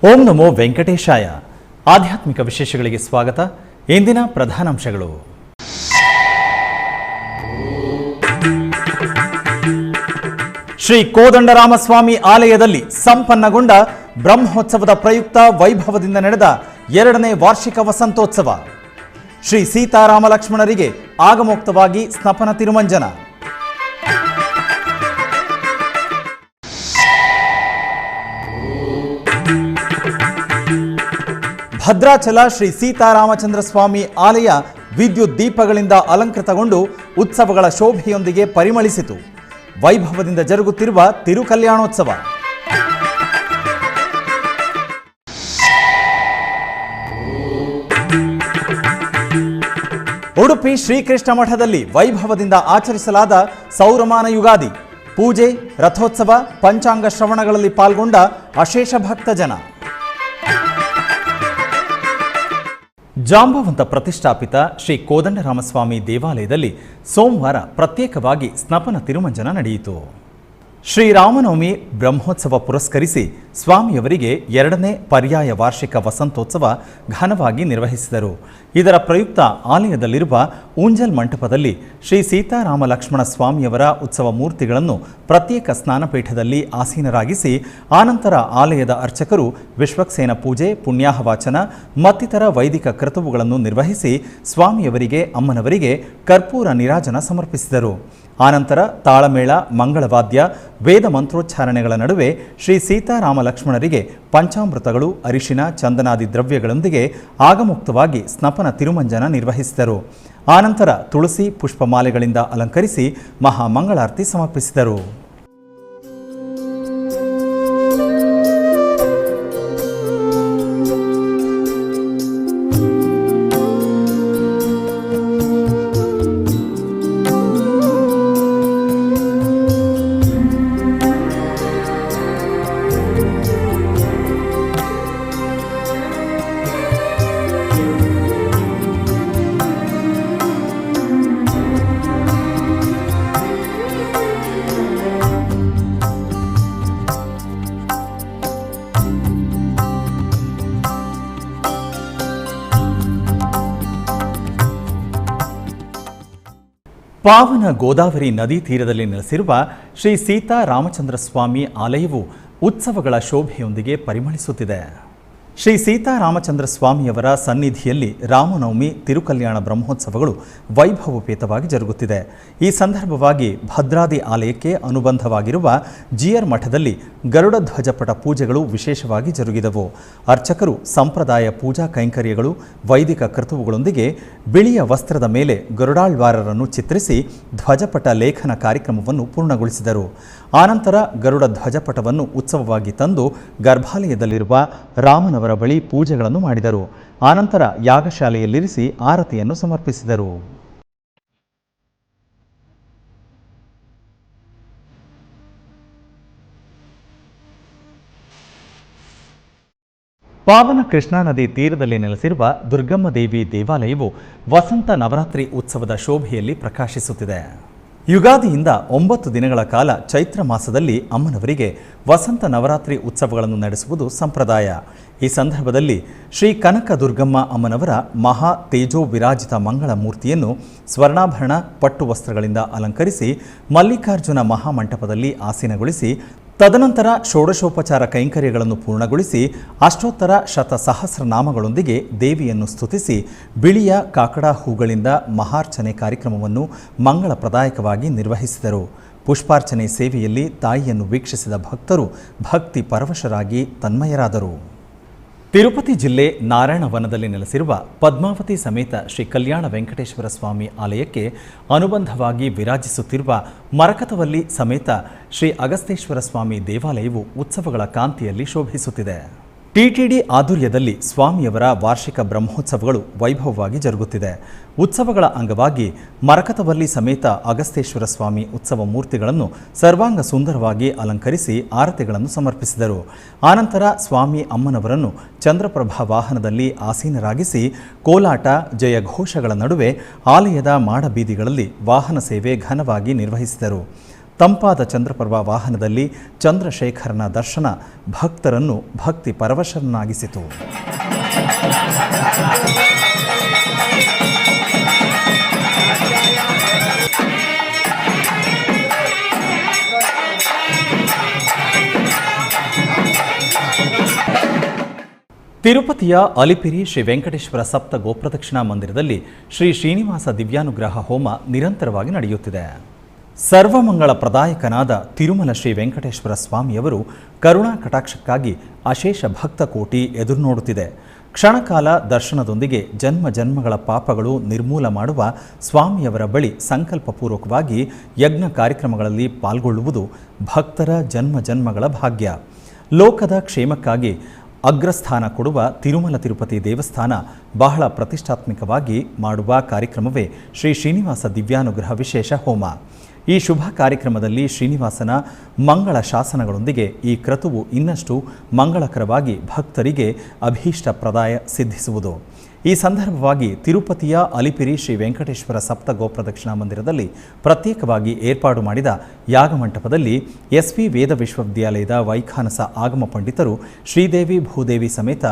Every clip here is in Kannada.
ಓಂ ನಮೋ ವೆಂಕಟೇಶಾಯ. ಆಧ್ಯಾತ್ಮಿಕ ವಿಶೇಷಗಳಿಗೆ ಸ್ವಾಗತ. ಇಂದಿನ ಪ್ರಧಾನಾಂಶಗಳು. ಶ್ರೀ ಕೋದಂಡರಾಮಸ್ವಾಮಿ ಆಲಯದಲ್ಲಿ ಸಂಪನ್ನಗೊಂಡ ಬ್ರಹ್ಮೋತ್ಸವದ ಪ್ರಯುಕ್ತ ವೈಭವದಿಂದ ನಡೆದ 2ನೇ ವಾರ್ಷಿಕ ವಸಂತೋತ್ಸವ. ಶ್ರೀ ಸೀತಾರಾಮ ಲಕ್ಷ್ಮಣರಿಗೆ ಆಗಮೋಕ್ತವಾಗಿ ಸ್ನಪನ ತಿರುಮಂಜನ. ಭದ್ರಾಚಲ ಶ್ರೀ ಸೀತಾರಾಮಚಂದ್ರ ಸ್ವಾಮಿ ಆಲಯ ವಿದ್ಯುತ್ ದೀಪಗಳಿಂದ ಅಲಂಕೃತಗೊಂಡು ಉತ್ಸವಗಳ ಶೋಭೆಯೊಂದಿಗೆ ಪರಿಮಳಿಸಿತು. ವೈಭವದಿಂದ ಜರುಗುತ್ತಿರುವ ತಿರುಕಲ್ಯಾಣೋತ್ಸವ. ಉಡುಪಿ ಶ್ರೀಕೃಷ್ಣ ಮಠದಲ್ಲಿ ವೈಭವದಿಂದ ಆಚರಿಸಲಾದ ಸೌರಮಾನ ಯುಗಾದಿ ಪೂಜೆ, ರಥೋತ್ಸವ, ಪಂಚಾಂಗ ಶ್ರವಣಗಳಲ್ಲಿ ಪಾಲ್ಗೊಂಡ ಅಶೇಷ ಭಕ್ತಜನ. ಜಾಂಬವಂತ ಪ್ರತಿಷ್ಠಾಪಿತ ಶ್ರೀ ಕೋದಂಡರಾಮಸ್ವಾಮಿ ದೇವಾಲಯದಲ್ಲಿ ಸೋಮವಾರ ಪ್ರತ್ಯೇಕವಾಗಿ ಸ್ನಪನ ತಿರುಮಂಜನ ನಡೆಯಿತು. ಶ್ರೀರಾಮನವಮಿ ಬ್ರಹ್ಮೋತ್ಸವ ಪುರಸ್ಕರಿಸಿ ಸ್ವಾಮಿಯವರಿಗೆ 2ನೇ ಪರ್ಯಾಯ ವಾರ್ಷಿಕ ವಸಂತೋತ್ಸವ ಘನವಾಗಿ ನಿರ್ವಹಿಸಿದರು. ಇದರ ಪ್ರಯುಕ್ತ ಆಲಯದಲ್ಲಿರುವ ಊಂಜಲ್ ಮಂಟಪದಲ್ಲಿ ಶ್ರೀ ಸೀತಾರಾಮ ಲಕ್ಷ್ಮಣ ಸ್ವಾಮಿಯವರ ಉತ್ಸವ ಮೂರ್ತಿಗಳನ್ನು ಪ್ರತ್ಯೇಕ ಸ್ನಾನಪೀಠದಲ್ಲಿ ಆಸೀನರಾಗಿಸಿ ಆನಂತರ ಆಲಯದ ಅರ್ಚಕರು ವಿಶ್ವಕ್ಸೇನ ಪೂಜೆ, ಪುಣ್ಯಾಹವಾಚನ ಮತ್ತಿತರ ವೈದಿಕ ಕರ್ತವ್ಯಗಳನ್ನು ನಿರ್ವಹಿಸಿ ಸ್ವಾಮಿಯವರಿಗೆ, ಅಮ್ಮನವರಿಗೆ ಕರ್ಪೂರ ನೀರಾಜನ ಸಮರ್ಪಿಸಿದರು. ಆನಂತರ ತಾಳಮೇಳ, ಮಂಗಳವಾದ್ಯ, ವೇದ ಮಂತ್ರೋಚ್ಚಾರಣೆಗಳ ನಡುವೆ ಶ್ರೀ ಸೀತಾರಾಮ ಲಕ್ಷ್ಮಣರಿಗೆ ಪಂಚಾಮೃತಗಳು, ಅರಿಶಿನ, ಚಂದನಾದಿ ದ್ರವ್ಯಗಳೊಂದಿಗೆ ಆಗಮುಕ್ತವಾಗಿ ಸ್ನಪನ ತಿರುಮಂಜನ ನಿರ್ವಹಿಸಿದರು. ಆನಂತರ ತುಳಸಿ ಪುಷ್ಪಮಾಲೆಗಳಿಂದ ಅಲಂಕರಿಸಿ ಮಹಾಮಂಗಳಾರತಿ ಸಮರ್ಪಿಸಿದರು. ಪಾವನ ಗೋದಾವರಿ ನದಿ ತೀರದಲ್ಲಿ ನೆಲೆಸಿರುವ ಶ್ರೀ ಸೀತಾರಾಮಚಂದ್ರ ಸ್ವಾಮಿ ಆಲಯವು ಉತ್ಸವಗಳ ಶೋಭೆಯೊಂದಿಗೆ ಪರಿಮಳಿಸುತ್ತಿದೆ. ಶ್ರೀ ಸೀತಾರಾಮಚಂದ್ರ ಸ್ವಾಮಿಯವರ ಸನ್ನಿಧಿಯಲ್ಲಿ ರಾಮನವಮಿ, ತಿರುಕಲ್ಯಾಣ ಬ್ರಹ್ಮೋತ್ಸವಗಳು ವೈಭವೋಪೇತವಾಗಿ ಜರುಗುತ್ತಿದೆ. ಈ ಸಂದರ್ಭವಾಗಿ ಭದ್ರಾದಿ ಆಲಯಕ್ಕೆ ಅನುಬಂಧವಾಗಿರುವ ಜಿಯರ್ ಮಠದಲ್ಲಿ ಗರುಡ ಧ್ವಜಪಟ ಪೂಜೆಗಳು ವಿಶೇಷವಾಗಿ ಜರುಗಿದವು. ಅರ್ಚಕರು ಸಂಪ್ರದಾಯ ಪೂಜಾ ಕೈಂಕರ್ಯಗಳು, ವೈದಿಕ ಕರ್ತವ್ಯಗಳೊಂದಿಗೆ ಬಿಳಿಯ ವಸ್ತ್ರದ ಮೇಲೆ ಗರುಡಾಳ್ವಾರರನ್ನು ಚಿತ್ರಿಸಿ ಧ್ವಜಪಟ ಲೇಖನ ಕಾರ್ಯಕ್ರಮವನ್ನು ಪೂರ್ಣಗೊಳಿಸಿದರು. ಆನಂತರ ಗರುಡ ಧ್ವಜಪಟವನ್ನು ಉತ್ಸವವಾಗಿ ತಂದು ಗರ್ಭಾಲಯದಲ್ಲಿರುವ ರಾಮನವರ ಬಳಿ ಪೂಜೆಗಳನ್ನು ಮಾಡಿದರು. ಆನಂತರ ಯಾಗಶಾಲೆಯಲ್ಲಿರಿಸಿ ಆರತಿಯನ್ನು ಸಮರ್ಪಿಸಿದರು. ಪಾವನ ಕೃಷ್ಣಾ ನದಿ ತೀರದಲ್ಲಿ ನೆಲೆಸಿರುವ ದುರ್ಗಮ್ಮ ದೇವಿ ದೇವಾಲಯವು ವಸಂತ ನವರಾತ್ರಿ ಉತ್ಸವದ ಶೋಭೆಯಲ್ಲಿ ಪ್ರಕಾಶಿಸುತ್ತಿದೆ. ಯುಗಾದಿಯಿಂದ 9 ದಿನಗಳ ಕಾಲ ಚೈತ್ರ ಮಾಸದಲ್ಲಿ ಅಮ್ಮನವರಿಗೆ ವಸಂತ ನವರಾತ್ರಿ ಉತ್ಸವಗಳನ್ನು ನಡೆಸುವುದು ಸಂಪ್ರದಾಯ. ಈ ಸಂದರ್ಭದಲ್ಲಿ ಶ್ರೀ ಕನಕ ದುರ್ಗಮ್ಮ ಅಮ್ಮನವರ ಮಹಾ ತೇಜೋ ವಿರಾಜಿತ ಮಂಗಳ ಮೂರ್ತಿಯನ್ನು ಸ್ವರ್ಣಾಭರಣ ಪಟ್ಟು ವಸ್ತ್ರಗಳಿಂದ ಅಲಂಕರಿಸಿ ಮಲ್ಲಿಕಾರ್ಜುನ ಮಹಾಮಂಟಪದಲ್ಲಿ ಆಸೀನಗೊಳಿಸಿ ತದನಂತರ ಷೋಡಶೋಪಚಾರ ಕೈಂಕರ್ಯಗಳನ್ನು ಪೂರ್ಣಗೊಳಿಸಿ ಅಷ್ಟೋತ್ತರ ಶತಸಹಸ್ರನಾಮಗಳೊಂದಿಗೆ ದೇವಿಯನ್ನು ಸ್ತುತಿಸಿ ಬಿಳಿಯ ಕಾಕಡ ಹೂಗಳಿಂದ ಮಹಾರ್ಚನೆ ಕಾರ್ಯಕ್ರಮವನ್ನು ಮಂಗಳಪ್ರದಾಯಕವಾಗಿ ನಿರ್ವಹಿಸಿದರು. ಪುಷ್ಪಾರ್ಚನೆ ಸೇವೆಯಲ್ಲಿ ತಾಯಿಯನ್ನು ವೀಕ್ಷಿಸಿದ ಭಕ್ತರು ಭಕ್ತಿ ಪರವಶರಾಗಿ ತನ್ಮಯರಾದರು. ತಿರುಪತಿ ಜಿಲ್ಲೆ ನಾರಾಯಣವನದಲ್ಲಿ ನೆಲೆಸಿರುವ ಪದ್ಮಾವತಿ ಸಮೇತ ಶ್ರೀ ಕಲ್ಯಾಣ ವೆಂಕಟೇಶ್ವರ ಸ್ವಾಮಿ ಆಲಯಕ್ಕೆ ಅನುಬಂಧವಾಗಿ ವಿರಾಜಿಸುತ್ತಿರುವ ಮರಕತವಲ್ಲಿ ಸಮೇತ ಶ್ರೀ ಅಗಸ್ತೇಶ್ವರ ಸ್ವಾಮಿ ದೇವಾಲಯವು ಉತ್ಸವಗಳ ಕಾಂತಿಯಲ್ಲಿ ಶೋಭಿಸುತ್ತಿದೆ. ಟಿಟಿಡಿ ಆಧ್ವರ್ಯದಲ್ಲಿ ಸ್ವಾಮಿಯವರ ವಾರ್ಷಿಕ ಬ್ರಹ್ಮೋತ್ಸವಗಳು ವೈಭವವಾಗಿ ಜರುಗುತ್ತಿದೆ. ಉತ್ಸವಗಳ ಅಂಗವಾಗಿ ಮರಕತವಲ್ಲಿ ಸಮೇತ ಅಗಸ್ತೇಶ್ವರ ಸ್ವಾಮಿ ಉತ್ಸವ ಮೂರ್ತಿಗಳನ್ನು ಸರ್ವಾಂಗ ಸುಂದರವಾಗಿ ಅಲಂಕರಿಸಿ ಆರತಿಗಳನ್ನು ಸಮರ್ಪಿಸಿದರು. ಆನಂತರ ಸ್ವಾಮಿ ಅಮ್ಮನವರನ್ನು ಚಂದ್ರಪ್ರಭಾ ವಾಹನದಲ್ಲಿ ಆಸೀನರಾಗಿಸಿ ಕೋಲಾಟ, ಜಯಘೋಷಗಳ ನಡುವೆ ಆಲಯದ ಮಾಡಬೀದಿಗಳಲ್ಲಿ ವಾಹನ ಸೇವೆ ಘನವಾಗಿ ನಿರ್ವಹಿಸಿದರು. ತಂಪಾದ ಚಂದ್ರಪ್ರಭಾ ವಾಹನದಲ್ಲಿ ಚಂದ್ರಶೇಖರನ ದರ್ಶನ ಭಕ್ತರನ್ನು ಭಕ್ತಿ ಪರವಶರನ್ನಾಗಿಸಿತು. ತಿರುಪತಿಯ ಅಲಿಪಿರಿ ಶ್ರೀ ವೆಂಕಟೇಶ್ವರ ಸಪ್ತ ಗೋಪ್ರದಕ್ಷಿಣಾ ಮಂದಿರದಲ್ಲಿ ಶ್ರೀ ಶ್ರೀನಿವಾಸ ದಿವ್ಯಾನುಗ್ರಹ ಹೋಮ ನಿರಂತರವಾಗಿ ನಡೆಯುತ್ತಿದೆ. ಸರ್ವಮಂಗಳ ಪ್ರದಾಯಕನಾದ ತಿರುಮಲ ಶ್ರೀ ವೆಂಕಟೇಶ್ವರ ಸ್ವಾಮಿಯವರು ಕರುಣಾ ಕಟಾಕ್ಷಕ್ಕಾಗಿ ಅಶೇಷ ಭಕ್ತ ಕೋಟಿ ಎದುರು ನೋಡುತ್ತಿದೆ. ಕ್ಷಣಕಾಲ ದರ್ಶನದೊಂದಿಗೆ ಜನ್ಮ ಜನ್ಮಗಳ ಪಾಪಗಳು ನಿರ್ಮೂಲ ಮಾಡುವ ಸ್ವಾಮಿಯವರ ಬಳಿ ಸಂಕಲ್ಪಪೂರ್ವಕವಾಗಿ ಯಜ್ಞ ಕಾರ್ಯಕ್ರಮಗಳಲ್ಲಿ ಪಾಲ್ಗೊಳ್ಳುವುದು ಭಕ್ತರ ಜನ್ಮ ಜನ್ಮಗಳ ಭಾಗ್ಯ. ಲೋಕದ ಕ್ಷೇಮಕ್ಕಾಗಿ ಅಗ್ರಸ್ಥಾನ ಕೊಡುವ ತಿರುಮಲ ತಿರುಪತಿ ದೇವಸ್ಥಾನ ಬಹಳ ಪ್ರತಿಷ್ಠಾತ್ಮಕವಾಗಿ ಮಾಡುವ ಕಾರ್ಯಕ್ರಮವೇ ಶ್ರೀ ಶ್ರೀನಿವಾಸ ದಿವ್ಯಾನುಗ್ರಹ ವಿಶೇಷ ಹೋಮ. ಈ ಶುಭ ಕಾರ್ಯಕ್ರಮದಲ್ಲಿ ಶ್ರೀನಿವಾಸನ ಮಂಗಳ ಶಾಸನಗಳೊಂದಿಗೆ ಈ ಕ್ರತುವು ಇನ್ನಷ್ಟು ಮಂಗಳಕರವಾಗಿ ಭಕ್ತರಿಗೆ ಅಭೀಷ್ಟಪ್ರದಾಯ ಸಿದ್ಧಿಸುವುದು. ಈ ಸಂದರ್ಭವಾಗಿ ತಿರುಪತಿಯ ಅಲಿಪಿರಿ ಶ್ರೀ ವೆಂಕಟೇಶ್ವರ ಸಪ್ತ ಗೋಪ್ರದಕ್ಷಿಣಾ ಮಂದಿರದಲ್ಲಿ ಪ್ರತ್ಯೇಕವಾಗಿ ಏರ್ಪಾಡು ಮಾಡಿದ ಯಾಗಮಂಟಪದಲ್ಲಿ ಎಸ್ವಿ ವೇದ ವಿಶ್ವವಿದ್ಯಾಲಯದ ವೈಖಾನಸ ಆಗಮ ಪಂಡಿತರು ಶ್ರೀದೇವಿ ಭೂದೇವಿ ಸಮೇತ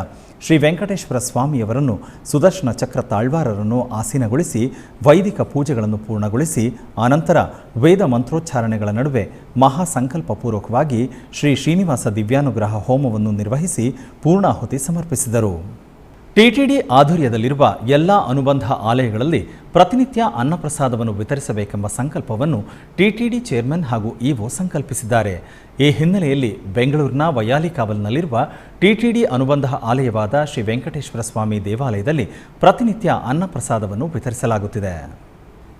ಶ್ರೀ ವೆಂಕಟೇಶ್ವರ ಸ್ವಾಮಿಯವರನ್ನು ಸುದರ್ಶನ ಚಕ್ರ ತಾಳ್ವಾರರನ್ನು ಆಸೀನಗೊಳಿಸಿ ವೈದಿಕ ಪೂಜೆಗಳನ್ನು ಪೂರ್ಣಗೊಳಿಸಿ ಆನಂತರ ವೇದ ಮಂತ್ರೋಚ್ಚಾರಣೆಗಳ ನಡುವೆ ಮಹಾಸಂಕಲ್ಪಪೂರ್ವಕವಾಗಿ ಶ್ರೀ ಶ್ರೀನಿವಾಸ ದಿವ್ಯಾನುಗ್ರಹ ಹೋಮವನ್ನು ನಿರ್ವಹಿಸಿ ಪೂರ್ಣಾಹುತಿ ಸಮರ್ಪಿಸಿದರು. ಟಿಟಿಡಿ ಆಧ್ವರ್ಯದಲ್ಲಿರುವ ಎಲ್ಲ ಅನುಬಂಧ ಆಲಯಗಳಲ್ಲಿ ಪ್ರತಿನಿತ್ಯ ಅನ್ನಪ್ರಸಾದವನ್ನು ವಿತರಿಸಬೇಕೆಂಬ ಸಂಕಲ್ಪವನ್ನು ಟಿಟಿಡಿ ಚೇರ್ಮನ್ ಹಾಗೂ ಇಒ ಸಂಕಲ್ಪಿಸಿದ್ದಾರೆ. ಈ ಹಿನ್ನೆಲೆಯಲ್ಲಿ ಬೆಂಗಳೂರಿನ ವೈಯಾಲಿಕಾವಲ್ನಲ್ಲಿರುವ ಟಿಟಿಡಿ ಅನುಬಂಧ ಆಲಯವಾದ ಶ್ರೀ ವೆಂಕಟೇಶ್ವರ ಸ್ವಾಮಿ ದೇವಾಲಯದಲ್ಲಿ ಪ್ರತಿನಿತ್ಯ ಅನ್ನಪ್ರಸಾದವನ್ನು ವಿತರಿಸಲಾಗುತ್ತಿದೆ.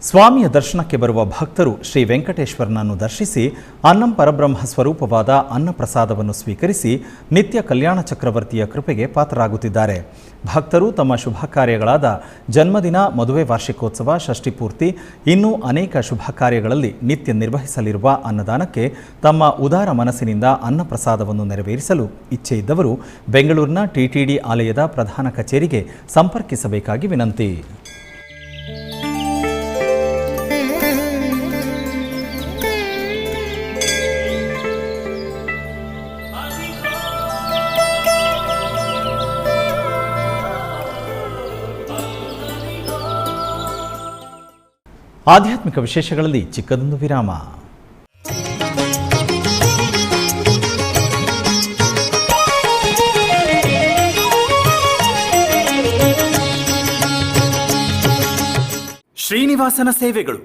ಸ್ವಾಮಿಯ ದರ್ಶನಕ್ಕೆ ಬರುವ ಭಕ್ತರು ಶ್ರೀ ವೆಂಕಟೇಶ್ವರನನ್ನು ದರ್ಶಿಸಿ ಅನ್ನಂ ಪರಬ್ರಹ್ಮ ಸ್ವರೂಪವಾದ ಅನ್ನಪ್ರಸಾದವನ್ನು ಸ್ವೀಕರಿಸಿ ನಿತ್ಯ ಕಲ್ಯಾಣ ಚಕ್ರವರ್ತಿಯ ಕೃಪೆಗೆ ಪಾತ್ರರಾಗುತ್ತಿದ್ದಾರೆ. ಭಕ್ತರು ತಮ್ಮ ಶುಭ ಕಾರ್ಯಗಳಾದ ಜನ್ಮದಿನ, ಮದುವೆ ವಾರ್ಷಿಕೋತ್ಸವ, ಷಷ್ಠಿಪೂರ್ತಿ ಇನ್ನೂ ಅನೇಕ ಶುಭ ಕಾರ್ಯಗಳಲ್ಲಿ ನಿತ್ಯ ನಿರ್ವಹಿಸಲಿರುವ ಅನ್ನದಾನಕ್ಕೆ ತಮ್ಮ ಉದಾರ ಮನಸ್ಸಿನಿಂದ ಅನ್ನಪ್ರಸಾದವನ್ನು ನೆರವೇರಿಸಲು ಇಚ್ಛೆ ಇದ್ದವರು ಬೆಂಗಳೂರಿನ ಟಿಟಿಡಿ ಆಲಯದ ಪ್ರಧಾನ ಕಚೇರಿಗೆ ಸಂಪರ್ಕಿಸಬೇಕಾಗಿ ವಿನಂತಿ. ಆಧ್ಯಾತ್ಮಿಕ ವಿಶೇಷಗಳಲ್ಲಿ ಚಿಕ್ಕದೊಂದು ವಿರಾಮ. ಶ್ರೀನಿವಾಸನ ಸೇವೆಗಳು.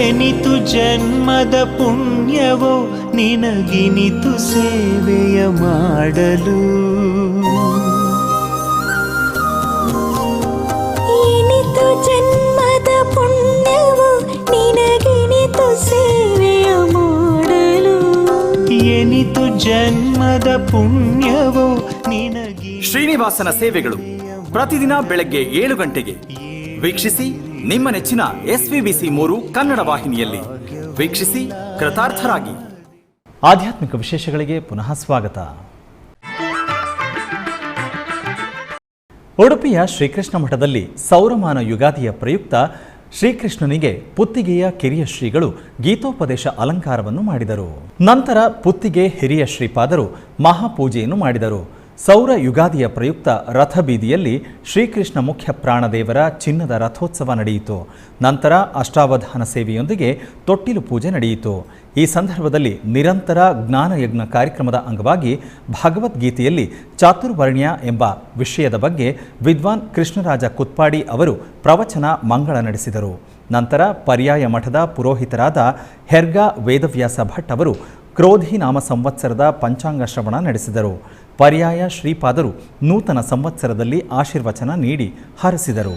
ಎನಿತು ಜನ್ಮದ ಪುಣ್ಯವೋ ನಿನಗಿನಿತು ಸೇವೆಯ ಮಾಡಲು. ಎನಿತು ಜನ್ಮದ ಪುಣ್ಯವೋ ನಿನಗಿನಿತು ಸೇವೆಯ ಮಾಡಲು. ಎನಿತು ಜನ್ಮದ ಪುಣ್ಯವೋ ನಿನಗಿ. ಶ್ರೀನಿವಾಸನ ಸೇವೆಗಳು ಪ್ರತಿದಿನ ಬೆಳಗ್ಗೆ 7 ಗಂಟೆಗೆ ವೀಕ್ಷಿಸಿ. ನಿಮ್ಮ ನೆಚ್ಚಿನ SVBC3 ಕನ್ನಡ ವಾಹಿನಿಯಲ್ಲಿ ವೀಕ್ಷಿಸಿ, ಕೃತಾರ್ಥರಾಗಿ. ಆಧ್ಯಾತ್ಮಿಕ ವಿಶೇಷಗಳಿಗೆ ಪುನಃ ಸ್ವಾಗತ. ಉಡುಪಿಯ ಶ್ರೀಕೃಷ್ಣ ಮಠದಲ್ಲಿ ಸೌರಮಾನ ಯುಗಾದಿಯ ಪ್ರಯುಕ್ತ ಶ್ರೀಕೃಷ್ಣನಿಗೆ ಪುತ್ತಿಗೆಯ ಕಿರಿಯ ಶ್ರೀಗಳು ಗೀತೋಪದೇಶ ಅಲಂಕಾರವನ್ನು ಮಾಡಿದರು. ನಂತರ ಪುತ್ತಿಗೆ ಹಿರಿಯ ಶ್ರೀಪಾದರು ಮಹಾಪೂಜೆಯನ್ನು ಮಾಡಿದರು. ಸೌರ ಯುಗಾದಿಯ ಪ್ರಯುಕ್ತ ರಥಬೀದಿಯಲ್ಲಿ ಶ್ರೀಕೃಷ್ಣ ಮುಖ್ಯ ಪ್ರಾಣದೇವರ ಚಿನ್ನದ ರಥೋತ್ಸವ ನಡೆಯಿತು. ನಂತರ ಅಷ್ಟಾವಧಾನ ಸೇವೆಯೊಂದಿಗೆ ತೊಟ್ಟಿಲು ಪೂಜೆ ನಡೆಯಿತು. ಈ ಸಂದರ್ಭದಲ್ಲಿ ನಿರಂತರ ಜ್ಞಾನಯಜ್ಞ ಕಾರ್ಯಕ್ರಮದ ಅಂಗವಾಗಿ ಭಗವದ್ಗೀತೆಯಲ್ಲಿ ಚಾತುರ್ವರ್ಣ್ಯ ಎಂಬ ವಿಷಯದ ಬಗ್ಗೆ ವಿದ್ವಾನ್ ಕೃಷ್ಣರಾಜ ಕುತ್ಪಾಡಿ ಅವರು ಪ್ರವಚನ ಮಂಗಳ ನಡೆಸಿದರು. ನಂತರ ಪರ್ಯಾಯ ಮಠದ ಪುರೋಹಿತರಾದ ಹೆರ್ಗಾ ವೇದವ್ಯಾಸ ಭಟ್ ಅವರು ಕ್ರೋಧಿ ನಾಮ ಸಂವತ್ಸರದ ಪಂಚಾಂಗ ಶ್ರವಣ ನಡೆಸಿದರು. ಪರ್ಯಾಯ ಶ್ರೀಪಾದರು ನೂತನ ಸಂವತ್ಸರದಲ್ಲಿ ಆಶೀರ್ವಚನ ನೀಡಿ ಹರಸಿದರು.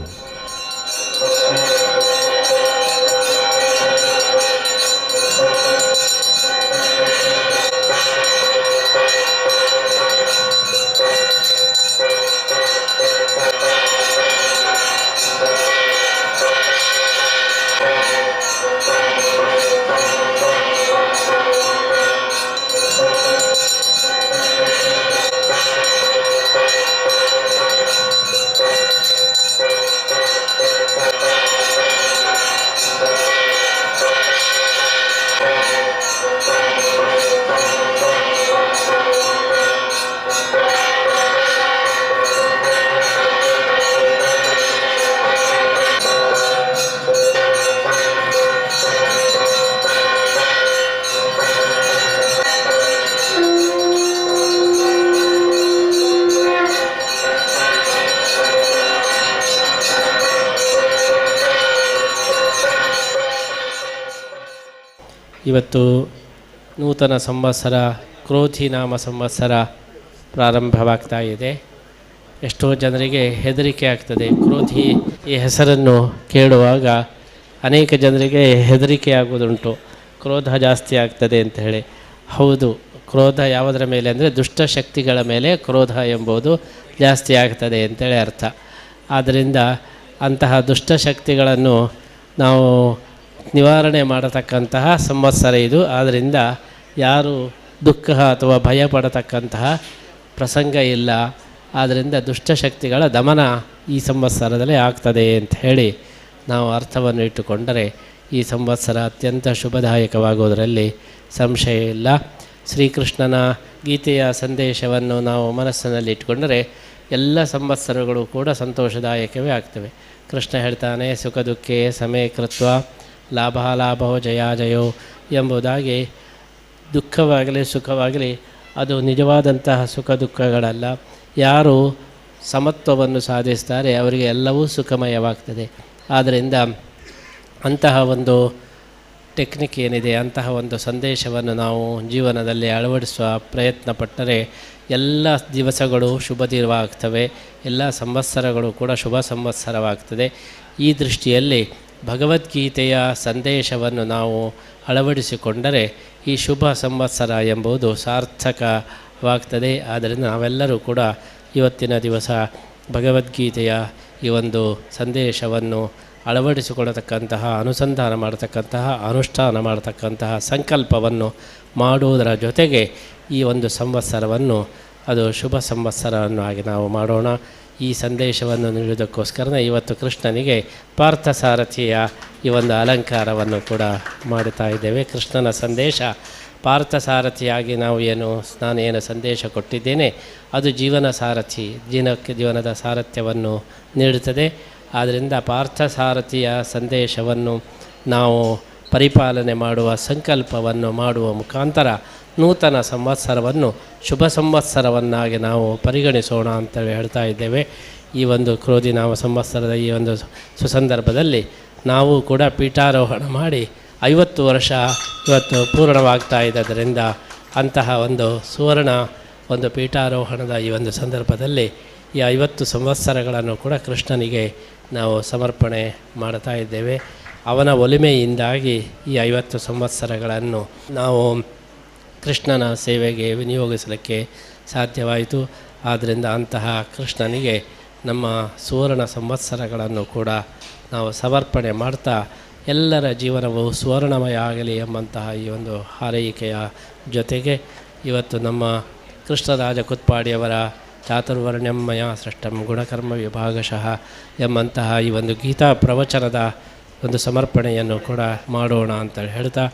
ಇವತ್ತು ನೂತನ ಸಂವತ್ಸರ ಕ್ರೋಧಿ ನಾಮ ಸಂವತ್ಸರ ಪ್ರಾರಂಭವಾಗ್ತಾ ಇದೆ. ಎಷ್ಟೋ ಜನರಿಗೆ ಹೆದರಿಕೆ ಆಗ್ತದೆ. ಕ್ರೋಧಿ ಈ ಹೆಸರನ್ನು ಕೇಳುವಾಗ ಅನೇಕ ಜನರಿಗೆ ಹೆದರಿಕೆ ಆಗುವುದುಂಟು. ಕ್ರೋಧ ಜಾಸ್ತಿ ಆಗ್ತದೆ ಅಂತ ಹೇಳಿ. ಹೌದು, ಕ್ರೋಧ ಯಾವುದರ ಮೇಲೆ ಅಂದರೆ ದುಷ್ಟಶಕ್ತಿಗಳ ಮೇಲೆ ಕ್ರೋಧ ಎಂಬುದು ಜಾಸ್ತಿ ಆಗ್ತದೆ ಅಂತೇಳಿ ಅರ್ಥ. ಆದ್ದರಿಂದ ಅಂತಹ ದುಷ್ಟಶಕ್ತಿಗಳನ್ನು ನಾವು ನಿವಾರಣೆ ಮಾಡತಕ್ಕಂತಹ ಸಂವತ್ಸರ ಇದು. ಆದ್ದರಿಂದ ಯಾರು ದುಃಖ ಅಥವಾ ಭಯ ಪಡತಕ್ಕಂತಹ ಪ್ರಸಂಗ ಇಲ್ಲ. ಆದ್ದರಿಂದ ದುಷ್ಟಶಕ್ತಿಗಳ ದಮನ ಈ ಸಂವತ್ಸರದಲ್ಲಿ ಆಗ್ತದೆ ಅಂತ ಹೇಳಿ ನಾವು ಅರ್ಥವನ್ನು ಇಟ್ಟುಕೊಂಡರೆ ಈ ಸಂವತ್ಸರ ಅತ್ಯಂತ ಶುಭದಾಯಕವಾಗುವುದರಲ್ಲಿ ಸಂಶಯ ಇಲ್ಲ. ಶ್ರೀಕೃಷ್ಣನ ಗೀತೆಯ ಸಂದೇಶವನ್ನು ನಾವು ಮನಸ್ಸಿನಲ್ಲಿ ಇಟ್ಟುಕೊಂಡರೆ ಎಲ್ಲ ಸಂವತ್ಸರಗಳು ಕೂಡ ಸಂತೋಷದಾಯಕವೇ ಆಗ್ತವೆ. ಕೃಷ್ಣ ಹೇಳ್ತಾನೆ, ಸುಖ ದುಃಖೇ ಸಮೇ ಕೃತ್ವ ಲಾಭೋ ಜಯೋ ಎಂಬುದಾಗಿ ದುಃಖವಾಗಲಿ ಸುಖವಾಗಲಿ ಅದು ನಿಜವಾದಂತಹ ಸುಖ ದುಃಖಗಳಲ್ಲ. ಯಾರು ಸಮತ್ವವನ್ನು ಸಾಧಿಸ್ತಾರೆ ಅವರಿಗೆ ಎಲ್ಲವೂ ಸುಖಮಯವಾಗ್ತದೆ. ಆದ್ದರಿಂದ ಅಂತಹ ಒಂದು ಟೆಕ್ನಿಕ್ ಏನಿದೆ, ಅಂತಹ ಒಂದು ಸಂದೇಶವನ್ನು ನಾವು ಜೀವನದಲ್ಲಿ ಅಳವಡಿಸುವ ಪ್ರಯತ್ನ ಪಟ್ಟರೆ ಎಲ್ಲ ದಿವಸಗಳು ಶುಭ ದಿನವಾಗ್ತವೆ, ಎಲ್ಲ ಸಂವತ್ಸರಗಳು ಕೂಡ ಶುಭ ಸಂವತ್ಸರವಾಗ್ತದೆ. ಈ ದೃಷ್ಟಿಯಲ್ಲಿ ಭಗವದ್ಗೀತೆಯ ಸಂದೇಶವನ್ನು ನಾವು ಅಳವಡಿಸಿಕೊಂಡರೆ ಈ ಶುಭ ಸಂವತ್ಸರ ಎಂಬುದು ಸಾರ್ಥಕವಾಗ್ತದೆ. ಆದ್ದರಿಂದ ನಾವೆಲ್ಲರೂ ಕೂಡ ಇವತ್ತಿನ ದಿವಸ ಭಗವದ್ಗೀತೆಯ ಈ ಒಂದು ಸಂದೇಶವನ್ನು ಅಳವಡಿಸಿಕೊಳ್ಳತಕ್ಕಂತಹ, ಅನುಸಂಧಾನ ಮಾಡತಕ್ಕಂತಹ, ಅನುಷ್ಠಾನ ಮಾಡತಕ್ಕಂತಹ ಸಂಕಲ್ಪವನ್ನು ಮಾಡುವುದರ ಜೊತೆಗೆ ಈ ಒಂದು ಸಂವತ್ಸರವನ್ನು ಅದು ಶುಭ ಸಂವತ್ಸರವನ್ನು ಆಗಿ ನಾವು ಮಾಡೋಣ. ಈ ಸಂದೇಶವನ್ನು ನೀಡುವುದಕ್ಕೋಸ್ಕರ ಇವತ್ತು ಕೃಷ್ಣನಿಗೆ ಪಾರ್ಥಸಾರಥಿಯ ಈ ಒಂದು ಅಲಂಕಾರವನ್ನು ಕೂಡ ಮಾಡುತ್ತಾ ಇದ್ದೇವೆ. ಕೃಷ್ಣನ ಸಂದೇಶ ಪಾರ್ಥಸಾರಥಿಯಾಗಿ ನಾನೇನು ಸಂದೇಶ ಕೊಟ್ಟಿದ್ದೇನೆ ಅದು ಜೀವನ ಸಾರಥಿ, ಜೀವನದ ಸಾರಥ್ಯವನ್ನು ನೀಡುತ್ತದೆ. ಆದ್ದರಿಂದ ಪಾರ್ಥಸಾರಥಿಯ ಸಂದೇಶವನ್ನು ನಾವು ಪರಿಪಾಲನೆ ಮಾಡುವ ಸಂಕಲ್ಪವನ್ನು ಮಾಡುವ ಮುಖಾಂತರ ನೂತನ ಸಂವತ್ಸರವನ್ನು ಶುಭ ಸಂವತ್ಸರವನ್ನಾಗಿ ನಾವು ಪರಿಗಣಿಸೋಣ ಅಂತೇಳಿ ಹೇಳ್ತಾ ಇದ್ದೇವೆ. ಈ ಒಂದು ಕ್ರೋಧಿ ನಾಮ ಸಂವತ್ಸರದ ಈ ಒಂದು ಸುಸಂದರ್ಭದಲ್ಲಿ ನಾವು ಕೂಡ ಪೀಠಾರೋಹಣ ಮಾಡಿ 50 ವರ್ಷ ಇವತ್ತು ಪೂರ್ಣವಾಗ್ತಾ ಇದ್ದರಿಂದ ಅಂತಹ ಒಂದು ಸುವರ್ಣ ಒಂದು ಪೀಠಾರೋಹಣದ ಈ ಒಂದು ಸಂದರ್ಭದಲ್ಲಿ ಈ 50 ಸಂವತ್ಸರಗಳನ್ನು ಕೂಡ ಕೃಷ್ಣನಿಗೆ ನಾವು ಸಮರ್ಪಣೆ ಮಾಡ್ತಾ ಇದ್ದೇವೆ. ಅವನ ಒಲಿಮೆಯಿಂದಾಗಿ ಈ 50 ಸಂವತ್ಸರಗಳನ್ನು ನಾವು ಕೃಷ್ಣನ ಸೇವೆಗೆ ವಿನಿಯೋಗಿಸಲಿಕ್ಕೆ ಸಾಧ್ಯವಾಯಿತು. ಆದ್ದರಿಂದ ಅಂತಹ ಕೃಷ್ಣನಿಗೆ ನಮ್ಮ ಸುವರ್ಣ ಸಂವತ್ಸರಗಳನ್ನು ಕೂಡ ನಾವು ಸಮರ್ಪಣೆ ಮಾಡ್ತಾ ಎಲ್ಲರ ಜೀವನವು ಸುವರ್ಣಮಯ ಆಗಲಿ ಎಂಬಂತಹ ಈ ಒಂದು ಹಾರೈಕೆಯ ಜೊತೆಗೆ ಇವತ್ತು ನಮ್ಮ ಕೃಷ್ಣರಾಜ ಕುತ್ಪಾಡಿಯವರ ಚಾತುರ್ವರ್ಣ್ಯಮಯ ಸೃಷ್ಟಂ ಗುಣಕರ್ಮ ವಿಭಾಗಶಃ ಎಂಬಂತಹ ಈ ಒಂದು ಗೀತಾ ಪ್ರವಚನದ ಒಂದು ಸಮರ್ಪಣೆಯನ್ನು ಕೂಡ ಮಾಡೋಣ ಅಂತ ಹೇಳ್ತಾ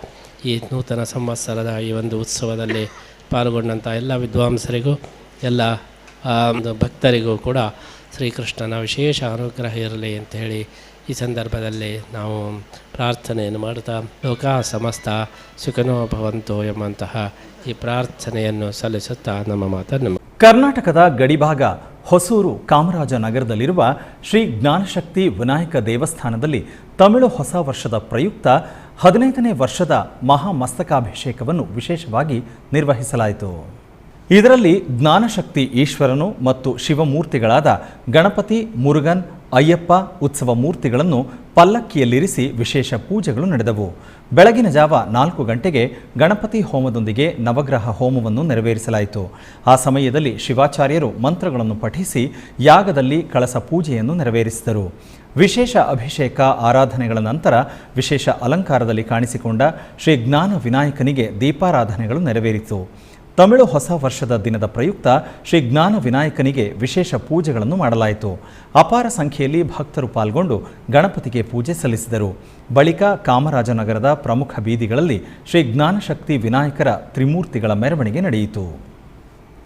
ಈ ನೂತನ ಸಂವತ್ಸರದ ಈ ಒಂದು ಉತ್ಸವದಲ್ಲಿ ಪಾಲ್ಗೊಂಡಂಥ ಎಲ್ಲ ವಿದ್ವಾಂಸರಿಗೂ ಎಲ್ಲ ಒಂದು ಭಕ್ತರಿಗೂ ಕೂಡ ಶ್ರೀಕೃಷ್ಣನ ವಿಶೇಷ ಅನುಗ್ರಹ ಇರಲಿ ಅಂತ ಹೇಳಿ ಈ ಸಂದರ್ಭದಲ್ಲಿ ನಾವು ಪ್ರಾರ್ಥನೆಯನ್ನು ಮಾಡ್ತಾ ಲೋಕ ಸಮಸ್ತ ಸುಖನೋ ಭವಂತು ಎಂಬಂತಹ ಈ ಪ್ರಾರ್ಥನೆಯನ್ನು ಸಲ್ಲಿಸುತ್ತಾ ನಮ್ಮ ಮಾತನ್ನು ಕರ್ನಾಟಕದ ಗಡಿಭಾಗ ಹೊಸೂರು ಕಾಮರಾಜನಗರದಲ್ಲಿರುವ ಶ್ರೀ ಜ್ಞಾನಶಕ್ತಿ ವಿನಾಯಕ ದೇವಸ್ಥಾನದಲ್ಲಿ ತಮಿಳು ಹೊಸ ವರ್ಷದ ಪ್ರಯುಕ್ತ 15ನೇ ವರ್ಷದ ಮಹಾಮಸ್ತಕಾಭಿಷೇಕವನ್ನು ವಿಶೇಷವಾಗಿ ನಿರ್ವಹಿಸಲಾಯಿತು. ಇದರಲ್ಲಿ ಜ್ಞಾನಶಕ್ತಿ ಈಶ್ವರನು ಮತ್ತು ಶಿವಮೂರ್ತಿಗಳಾದ ಗಣಪತಿ, ಮುರುಗನ್, ಅಯ್ಯಪ್ಪ ಉತ್ಸವ ಮೂರ್ತಿಗಳನ್ನು ಪಲ್ಲಕ್ಕಿಯಲ್ಲಿರಿಸಿ ವಿಶೇಷ ಪೂಜೆಗಳು ನಡೆದವು. ಬೆಳಗಿನ ಜಾವ 4 ಗಂಟೆಗೆ ಗಣಪತಿ ಹೋಮದೊಂದಿಗೆ ನವಗ್ರಹ ಹೋಮವನ್ನು ನೆರವೇರಿಸಲಾಯಿತು. ಆ ಸಮಯದಲ್ಲಿ ಶಿವಾಚಾರ್ಯರು ಮಂತ್ರಗಳನ್ನು ಪಠಿಸಿ ಯಾಗದಲ್ಲಿ ಕಳಸ ಪೂಜೆಯನ್ನು ನೆರವೇರಿಸಿದರು. ವಿಶೇಷ ಅಭಿಷೇಕ ಆರಾಧನೆಗಳ ನಂತರ ವಿಶೇಷ ಅಲಂಕಾರದಲ್ಲಿ ಕಾಣಿಸಿಕೊಂಡ ಶ್ರೀ ಜ್ಞಾನ ವಿನಾಯಕನಿಗೆ ದೀಪಾರಾಧನೆಗಳು ನೆರವೇರಿತು. ತಮಿಳು ಹೊಸ ವರ್ಷದ ದಿನದ ಪ್ರಯುಕ್ತ ಶ್ರೀ ಜ್ಞಾನ ವಿನಾಯಕನಿಗೆ ವಿಶೇಷ ಪೂಜೆಗಳನ್ನು ಮಾಡಲಾಯಿತು. ಅಪಾರ ಸಂಖ್ಯೆಯಲ್ಲಿ ಭಕ್ತರು ಪಾಲ್ಗೊಂಡು ಗಣಪತಿಗೆ ಪೂಜೆ ಸಲ್ಲಿಸಿದರು. ಬಳಿಕ ಕಾಮರಾಜನಗರದ ಪ್ರಮುಖ ಬೀದಿಗಳಲ್ಲಿ ಶ್ರೀ ಜ್ಞಾನಶಕ್ತಿ ವಿನಾಯಕರ ತ್ರಿಮೂರ್ತಿಗಳ ಮೆರವಣಿಗೆ ನಡೆಯಿತು.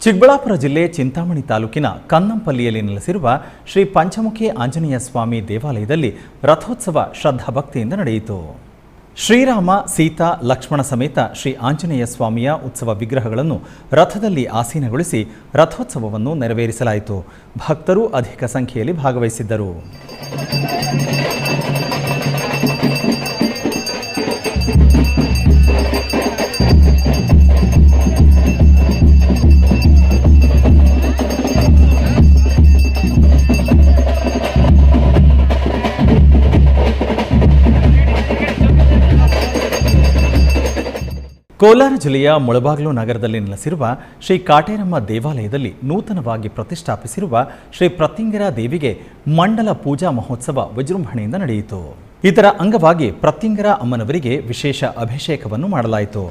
ಚಿಕ್ಕಬಳ್ಳಾಪುರ ಜಿಲ್ಲೆ ಚಿಂತಾಮಣಿ ತಾಲೂಕಿನ ಕನ್ನಂಪಲ್ಲಿಯಲ್ಲಿ ನೆಲೆಸಿರುವ ಶ್ರೀ ಪಂಚಮುಖಿ ಆಂಜನೇಯ ಸ್ವಾಮಿ ದೇವಾಲಯದಲ್ಲಿ ರಥೋತ್ಸವ ಶ್ರದ್ಧಾಭಕ್ತಿಯಿಂದ ನಡೆಯಿತು. ಶ್ರೀರಾಮ, ಸೀತಾ, ಲಕ್ಷ್ಮಣ ಸಮೇತ ಶ್ರೀ ಆಂಜನೇಯ ಸ್ವಾಮಿಯ ಉತ್ಸವ ವಿಗ್ರಹಗಳನ್ನು ರಥದಲ್ಲಿ ಆಸೀನಗೊಳಿಸಿ ರಥೋತ್ಸವವನ್ನು ನೆರವೇರಿಸಲಾಯಿತು. ಭಕ್ತರು ಅಧಿಕ ಸಂಖ್ಯೆಯಲ್ಲಿ ಭಾಗವಹಿಸಿದ್ದರು. ಕೋಲಾರ ಜಿಲ್ಲೆಯ ಮುಳಬಾಗಿಲು ನಗರದಲ್ಲಿ ನೆಲೆಸಿರುವ ಶ್ರೀ ಕಾಟೇರಮ್ಮ ದೇವಾಲಯದಲ್ಲಿ ನೂತನವಾಗಿ ಪ್ರತಿಷ್ಠಾಪಿಸಿರುವ ಶ್ರೀ ಪ್ರತ್ಯಂಗಿರಾ ದೇವಿಗೆ ಮಂಡಲ ಪೂಜಾ ಮಹೋತ್ಸವ ವಿಜೃಂಭಣೆಯಿಂದ ನಡೆಯಿತು. ಇದರ ಅಂಗವಾಗಿ ಪ್ರತ್ಯಂಗಿರಾ ಅಮ್ಮನವರಿಗೆ ವಿಶೇಷ ಅಭಿಷೇಕವನ್ನು ಮಾಡಲಾಯಿತು.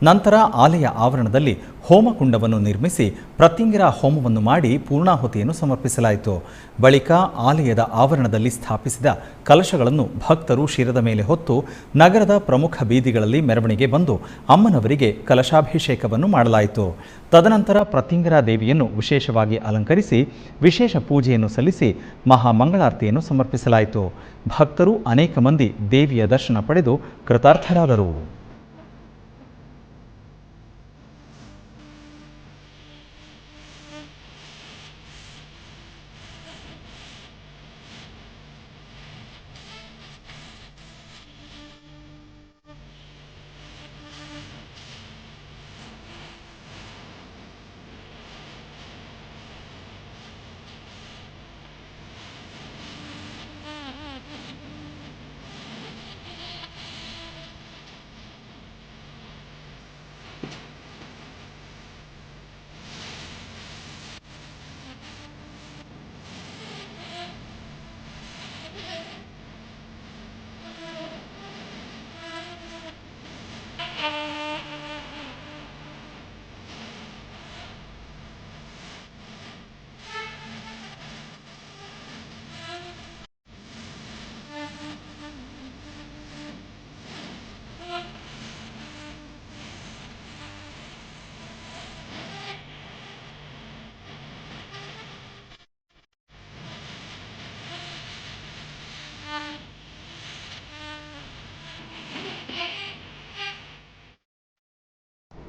ನಂತರ ಆಲಯ ಆವರಣದಲ್ಲಿ ಹೋಮಕುಂಡವನ್ನು ನಿರ್ಮಿಸಿ ಪ್ರತ್ಯಂಗಿರಾ ಹೋಮವನ್ನು ಮಾಡಿ ಪೂರ್ಣಾಹುತಿಯನ್ನು ಸಮರ್ಪಿಸಲಾಯಿತು. ಬಳಿಕ ಆಲಯದ ಆವರಣದಲ್ಲಿ ಸ್ಥಾಪಿಸಿದ ಕಲಶಗಳನ್ನು ಭಕ್ತರು ಶಿರದ ಮೇಲೆ ಹೊತ್ತು ನಗರದ ಪ್ರಮುಖ ಬೀದಿಗಳಲ್ಲಿ ಮೆರವಣಿಗೆ ಬಂದು ಅಮ್ಮನವರಿಗೆ ಕಲಶಾಭಿಷೇಕವನ್ನು ಮಾಡಲಾಯಿತು. ತದನಂತರ ಪ್ರತ್ಯಂಗಿರಾ ದೇವಿಯನ್ನು ವಿಶೇಷವಾಗಿ ಅಲಂಕರಿಸಿ ವಿಶೇಷ ಪೂಜೆಯನ್ನು ಸಲ್ಲಿಸಿ ಮಹಾಮಂಗಳಾರತಿಯನ್ನು ಸಮರ್ಪಿಸಲಾಯಿತು. ಭಕ್ತರು ಅನೇಕ ಮಂದಿ ದೇವಿಯ ದರ್ಶನ ಪಡೆದು ಕೃತಾರ್ಥರಾದರು.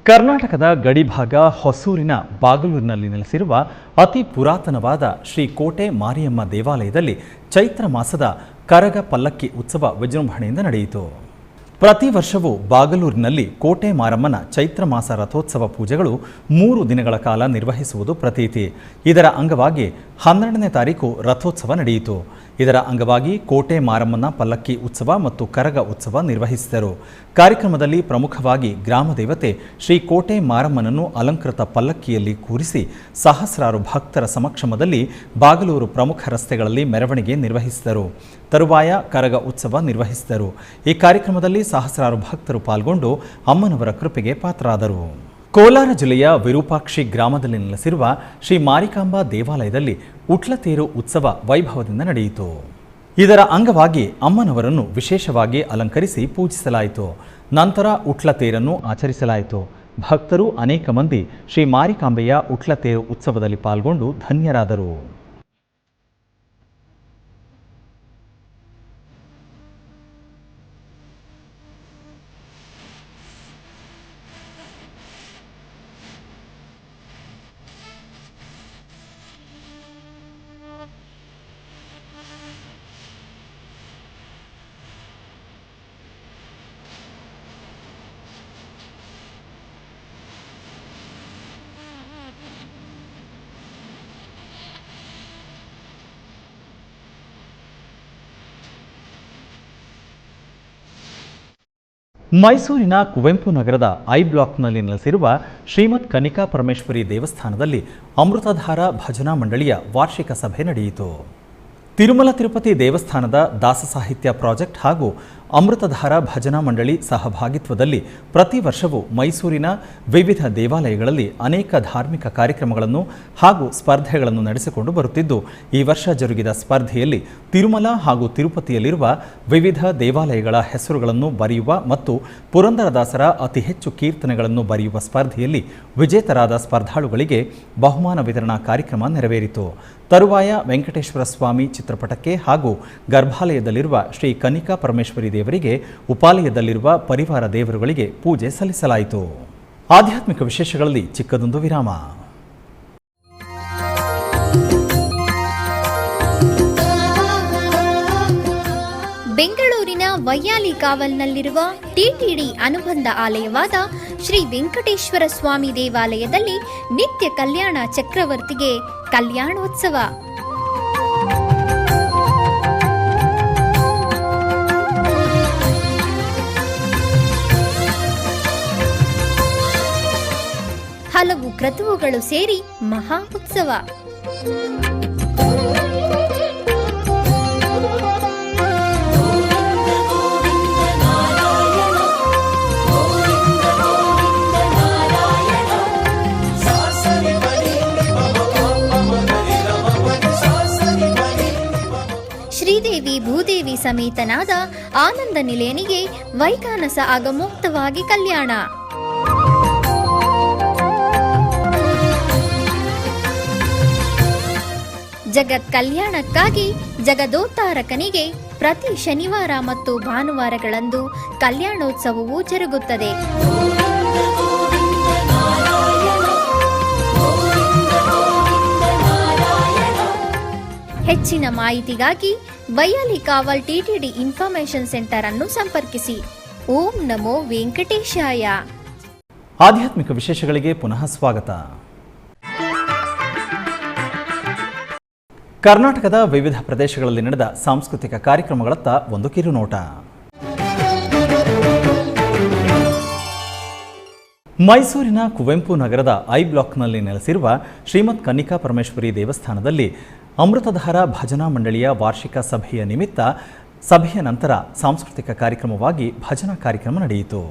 ಕರ್ನಾಟಕದ ಗಡಿಭಾಗ ಹೊಸೂರಿನ ಬಾಗಲೂರಿನಲ್ಲಿ ನೆಲೆಸಿರುವ ಅತಿ ಪುರಾತನವಾದ ಶ್ರೀ ಕೋಟೆ ಮಾರಿಯಮ್ಮ ದೇವಾಲಯದಲ್ಲಿ ಚೈತ್ರ ಮಾಸದ ಕರಗ ಪಲ್ಲಕ್ಕಿ ಉತ್ಸವ ವಿಜೃಂಭಣೆಯಿಂದ ನಡೆಯಿತು. ಪ್ರತಿ ವರ್ಷವೂ ಬಾಗಲೂರಿನಲ್ಲಿ ಕೋಟೆ ಮಾರಮ್ಮನ ಚೈತ್ರ ಮಾಸ ರಥೋತ್ಸವ ಪೂಜೆಗಳು 3 ದಿನಗಳ ಕಾಲ ನಿರ್ವಹಿಸುವುದು ಪ್ರತೀತಿ. ಇದರ ಅಂಗವಾಗಿ 12ನೇ ತಾರೀಕು ರಥೋತ್ಸವ ನಡೆಯಿತು. ಇದರ ಅಂಗವಾಗಿ ಕೋಟೆ ಮಾರಮ್ಮನ ಪಲ್ಲಕ್ಕಿ ಉತ್ಸವ ಮತ್ತು ಕರಗ ಉತ್ಸವ ನಿರ್ವಹಿಸಿದರು. ಕಾರ್ಯಕ್ರಮದಲ್ಲಿ ಪ್ರಮುಖವಾಗಿ ಗ್ರಾಮ ದೇವತೆ ಶ್ರೀ ಕೋಟೆ ಮಾರಮ್ಮನನ್ನು ಅಲಂಕೃತ ಪಲ್ಲಕ್ಕಿಯಲ್ಲಿ ಕೂರಿಸಿ ಸಹಸ್ರಾರು ಭಕ್ತರ ಸಮಕ್ಷಮದಲ್ಲಿ ಬಾಗಲೂರು ಪ್ರಮುಖ ರಸ್ತೆಗಳಲ್ಲಿ ಮೆರವಣಿಗೆ ನಿರ್ವಹಿಸಿದರು. ತರುವಾಯ ಕರಗ ಉತ್ಸವ ನಿರ್ವಹಿಸಿದರು. ಈ ಕಾರ್ಯಕ್ರಮದಲ್ಲಿ ಸಹಸ್ರಾರು ಭಕ್ತರು ಪಾಲ್ಗೊಂಡು ಅಮ್ಮನವರ ಕೃಪೆಗೆ ಪಾತ್ರರಾದರು. ಕೋಲಾರ ಜಿಲ್ಲೆಯ ವಿರೂಪಾಕ್ಷಿ ಗ್ರಾಮದಲ್ಲಿ ನೆಲೆಸಿರುವ ಶ್ರೀ ಮಾರಿಕಾಂಬಾ ದೇವಾಲಯದಲ್ಲಿ ಉಟ್ಲತೇರು ಉತ್ಸವ ವೈಭವದಿಂದ ನಡೆಯಿತು. ಇದರ ಅಂಗವಾಗಿ ಅಮ್ಮನವರನ್ನು ವಿಶೇಷವಾಗಿ ಅಲಂಕರಿಸಿ ಪೂಜಿಸಲಾಯಿತು. ನಂತರ ಉಟ್ಲತೇರನ್ನು ಆಚರಿಸಲಾಯಿತು. ಭಕ್ತರು ಅನೇಕ ಮಂದಿ ಶ್ರೀ ಮಾರಿಕಾಂಬೆಯ ಉಟ್ಲತೇರು ಉತ್ಸವದಲ್ಲಿ ಪಾಲ್ಗೊಂಡು ಧನ್ಯರಾದರು. ಮೈಸೂರಿನ ಕುವೆಂಪು ನಗರದ ಐ ಬ್ಲಾಕ್ನಲ್ಲಿ ನೆಲೆಸಿರುವ ಶ್ರೀಮದ್ ಕನಿಕಾ ಪರಮೇಶ್ವರಿ ದೇವಸ್ಥಾನದಲ್ಲಿ ಅಮೃತಧಾರ ಭಜನಾ ಮಂಡಳಿಯ ವಾರ್ಷಿಕ ಸಭೆ ನಡೆಯಿತು. ತಿರುಮಲ ತಿರುಪತಿ ದೇವಸ್ಥಾನದ ದಾಸ ಸಾಹಿತ್ಯ ಪ್ರಾಜೆಕ್ಟ್ ಹಾಗೂ ಅಮೃತಧಾರ ಭಜನಾ ಮಂಡಳಿ ಸಹಭಾಗಿತ್ವದಲ್ಲಿ ಪ್ರತಿ ವರ್ಷವೂ ಮೈಸೂರಿನ ವಿವಿಧ ದೇವಾಲಯಗಳಲ್ಲಿ ಅನೇಕ ಧಾರ್ಮಿಕ ಕಾರ್ಯಕ್ರಮಗಳನ್ನು ಹಾಗೂ ಸ್ಪರ್ಧೆಗಳನ್ನು ನಡೆಸಿಕೊಂಡು ಬರುತ್ತಿದ್ದು, ಈ ವರ್ಷ ಜರುಗಿದ ಸ್ಪರ್ಧೆಯಲ್ಲಿ ತಿರುಮಲ ಹಾಗೂ ತಿರುಪತಿಯಲ್ಲಿರುವ ವಿವಿಧ ದೇವಾಲಯಗಳ ಹೆಸರುಗಳನ್ನು ಬರೆಯುವ ಮತ್ತು ಪುರಂದರದಾಸರ ಅತಿ ಹೆಚ್ಚು ಕೀರ್ತನೆಗಳನ್ನು ಬರೆಯುವ ಸ್ಪರ್ಧೆಯಲ್ಲಿ ವಿಜೇತರಾದ ಸ್ಪರ್ಧಾಳುಗಳಿಗೆ ಬಹುಮಾನ ವಿತರಣಾ ಕಾರ್ಯಕ್ರಮ ನೆರವೇರಿತು. ತರುವಾಯ ವೆಂಕಟೇಶ್ವರ ಸ್ವಾಮಿ ಚಿತ್ರಪಟಕ್ಕೆ ಹಾಗೂ ಗರ್ಭಾಲಯದಲ್ಲಿರುವ ಶ್ರೀ ಕನಿಕಾ ಪರಮೇಶ್ವರಿ ದೇವರಿಗೆ, ಉಪಾಲಯದಲ್ಲಿರುವ ಪರಿವಾರ ದೇವರುಗಳಿಗೆ ಪೂಜೆ ಸಲ್ಲಿಸಲಾಯಿತು. ಆಧ್ಯಾತ್ಮಿಕ ವಿಶೇಷಗಳಲ್ಲಿ ಚಿಕ್ಕದೊಂದು ವಿರಾಮ. ಬೆಂಗಳೂರಿನ ವೈಯಾಲಿ ಕಾವಲ್ನಲ್ಲಿರುವ ಟಿಟಿಡಿ ಅನುಬಂಧ ಆಲಯವಾದ ಶ್ರೀ ವೆಂಕಟೇಶ್ವರ ಸ್ವಾಮಿ ದೇವಾಲಯದಲ್ಲಿ ನಿತ್ಯ ಕಲ್ಯಾಣ ಚಕ್ರವರ್ತಿಗೆ ಕಲ್ಯಾಣೋತ್ಸವ. ಕ್ರತುವುಗಳು ಸೇರಿ ಮಹಾ ಉತ್ಸವ. ಶ್ರೀದೇವಿ ಭೂದೇವಿ ಸಮೇತನಾದ ಆನಂದ ನಿಲಯನಿಗೆ ವೈಖಾನಸ ಆಗಮೋಕ್ತವಾಗಿ ಕಲ್ಯಾಣ. ಜಗತ್ ಕಲ್ಯಾಣಕ್ಕಾಗಿ ಜಗದೋತ್ತಾರಕನಿಗೆ ಪ್ರತಿ ಶನಿವಾರ ಮತ್ತು ಭಾನುವಾರಗಳಂದು ಕಲ್ಯಾಣೋತ್ಸವವು ಜರುಗುತ್ತದೆ. ಹೆಚ್ಚಿನ ಮಾಹಿತಿಗಾಗಿ ಬಯ್ಯಾಲಿ ಕಾವಲ್ ಟಿಟಿಡಿ ಇನ್ಫಾರ್ಮೇಶನ್ ಸೆಂಟರ್ ಅನ್ನು ಸಂಪರ್ಕಿಸಿ. ಓಂ ನಮೋ ವೆಂಕಟೇಶಾಯ. ಆಧ್ಯಾತ್ಮಿಕ ವಿಶೇಷಗಳಿಗೆ ಪುನಃ ಸ್ವಾಗತ. ಕರ್ನಾಟಕದ ವಿವಿಧ ಪ್ರದೇಶಗಳಲ್ಲಿ ನಡೆದ ಸಾಂಸ್ಕೃತಿಕ ಕಾರ್ಯಕ್ರಮಗಳತ್ತ ಒಂದು ಕಿರುನೋಟ. ಮೈಸೂರಿನ ಕುವೆಂಪು ನಗರದ ಐ ಬ್ಲಾಕ್ನಲ್ಲಿ ನೆಲೆಸಿರುವ ಶ್ರೀಮದ್ ಕನ್ನಿಕಾ ಪರಮೇಶ್ವರಿ ದೇವಸ್ಥಾನದಲ್ಲಿ ಅಮೃತಧಾರ ಭಜನಾ ಮಂಡಳಿಯ ವಾರ್ಷಿಕ ಸಭೆಯ ನಿಮಿತ್ತ ಸಭೆಯ ನಂತರ ಸಾಂಸ್ಕೃತಿಕ ಕಾರ್ಯಕ್ರಮವಾಗಿ ಭಜನಾ ಕಾರ್ಯಕ್ರಮ ನಡೆಯಿತು.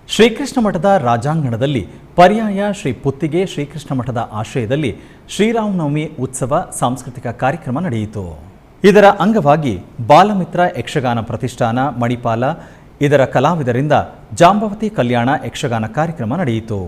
ಶ್ರೀಕೃಷ್ಣ ಮಠದ ರಾಜಾಂಗಣದಲ್ಲಿ ಪರ್ಯಾಯ ಶ್ರೀ ಪುತ್ತಿಗೆ ಶ್ರೀಕೃಷ್ಣ ಮಠದ ಆಶ್ರಯದಲ್ಲಿ ಶ್ರೀರಾಮನವಮಿ ಉತ್ಸವ ಸಾಂಸ್ಕೃತಿಕ ಕಾರ್ಯಕ್ರಮ ನಡೆಯಿತು. ಇದರ ಅಂಗವಾಗಿ ಬಾಲಮಿತ್ರ ಯಕ್ಷಗಾನ ಪ್ರತಿಷ್ಠಾನ ಮಣಿಪಾಲ ಇದರ ಕಲಾವಿದರಿಂದ ಜಾಂಬವತಿ ಕಲ್ಯಾಣ ಯಕ್ಷಗಾನ ಕಾರ್ಯಕ್ರಮ ನಡೆಯಿತು.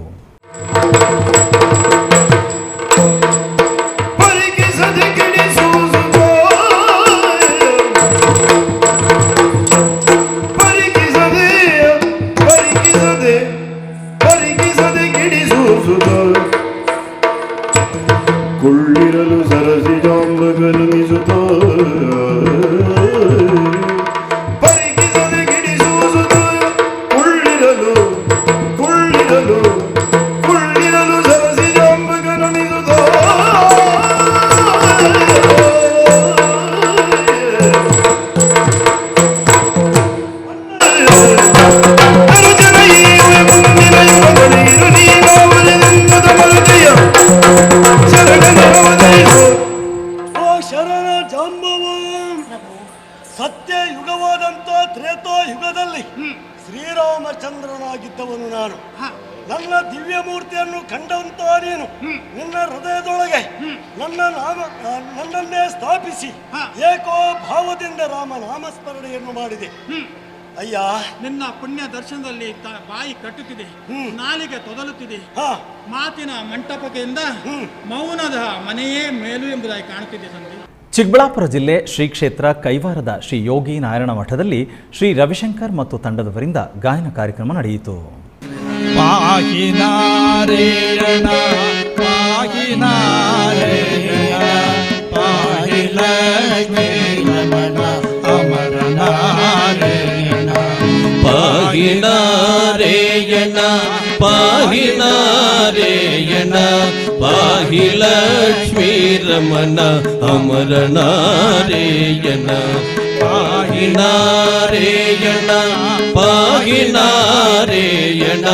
ಕುಳ್ಳಿರಲು ಸರಸಿ ಜಾಂಬಗನು ಮಿಸುತ್ತ ಪರಿಕಿಸದೆ ಗಿಡಿಸುವುದು ಕುಳ್ಳಿರಲು ಕುಳ್ಳಿರಲು ಕುಳ್ಳಿರಲು ಸರಸಿ ಜಾಂಬಗನು ಮಿಸುತ್ತ ಸತ್ಯಯುಗವಾದಂಥ ತ್ರೇತಾಯುಗದಲ್ಲಿ ಶ್ರೀರಾಮಚಂದ್ರನಾಗಿದ್ದವನು ನಾನು. ನನ್ನ ದಿವ್ಯ ಮೂರ್ತಿಯನ್ನು ಕಂಡಂತ ನೀನು ನಿನ್ನ ಹೃದಯದೊಳಗೆ ನನ್ನನ್ನೇ ಸ್ಥಾಪಿಸಿ ಏಕೋ ಭಾವದಿಂದ ರಾಮ ನಾಮಸ್ಮರಣೆಯನ್ನು ಮಾಡಿದೆ. ಅಯ್ಯ, ನಿನ್ನ ಪುಣ್ಯ ದರ್ಶನದಲ್ಲಿ ಬಾಯಿ ಕಟ್ಟುತ್ತಿದೆ, ನಾಲಿಗೆ ತೊದಲುತ್ತಿದೆ, ಮಾತಿನ ಮಂಟಪಕೆಯಿಂದ ಮೌನದ ಮನೆಯೇ ಮೇಲು ಎಂಬುದಾಗಿ ಕಾಣುತ್ತಿದೆ ತಂದೆ. ಚಿಕ್ಕಬಳ್ಳಾಪುರ ಜಿಲ್ಲೆ ಶ್ರೀ ಕ್ಷೇತ್ರ ಕೈವಾರದ ಶ್ರೀ ಯೋಗಿ ನಾರಾಯಣ ಮಠದಲ್ಲಿ ಶ್ರೀ ರವಿಶಂಕರ್ ಮತ್ತು ತಂಡದವರಿಂದ ಗಾಯನ ಕಾರ್ಯಕ್ರಮ ನಡೆಯಿತು. ಪಾಹಿ ನಾರಾಯಣ ಪಾಹಿ ನಾರಾಯಣ ಪಾಹಿ ಲಕ್ಷ್ಮೀ ರಮಣ ಅಮರ ನಾರಾಯಣ ಪಾಹಿ ನಾರಾಯಣ ಪಾಹಿ ನಾರಾಯಣ ಪಾಹಿ ಲಕ್ಷ್ಮೀ ರಮಣ ಅಮರ ನಾರಾಯಣ ಪಾಹಿ ನಾರಾಯಣ ಪಾಹಿ ನಾರಾಯಣ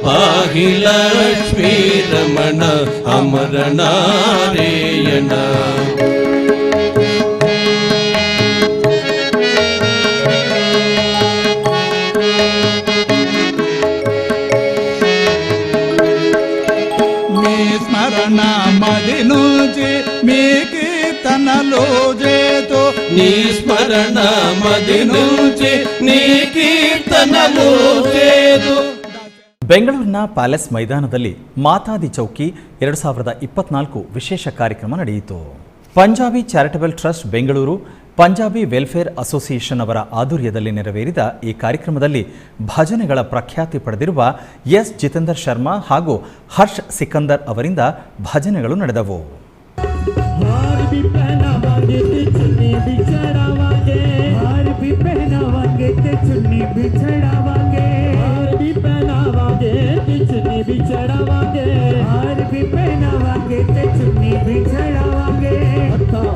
ಪಾಹಿ ಲಕ್ಷ್ಮೀ ರಮಣ ಅಮರ ನಾರಾಯಣ. నీ స్మరణ మది నుంచి నీ కీర్తనలు చేదు. ಬೆಂಗಳೂರಿನ ಪ್ಯಾಲೇಸ್ ಮೈದಾನದಲ್ಲಿ ಮಾತಾದಿ ಚೌಕಿ 2024 ವಿಶೇಷ ಕಾರ್ಯಕ್ರಮ ನಡೆಯಿತು. Punjabi charitable trust Bengaluru, Punjabi welfare association ಅವರ ಆಧ್ವರ್ಯದಲ್ಲಿ ನೆರವೇರಿದ ಈ ಕಾರ್ಯಕ್ರಮದಲ್ಲಿ ಭಜನೆಗಳ ಪ್ರಖ್ಯಾತಿ ಪಡೆದಿರುವ ಎಸ್ ಜಿತೇಂದರ್ ಶರ್ಮಾ ಹಾಗೂ ಹರ್ಷ್ ಸಿಕಂದರ್ ಅವರಿಂದ ಭಜನೆಗಳು ನಡೆದವು.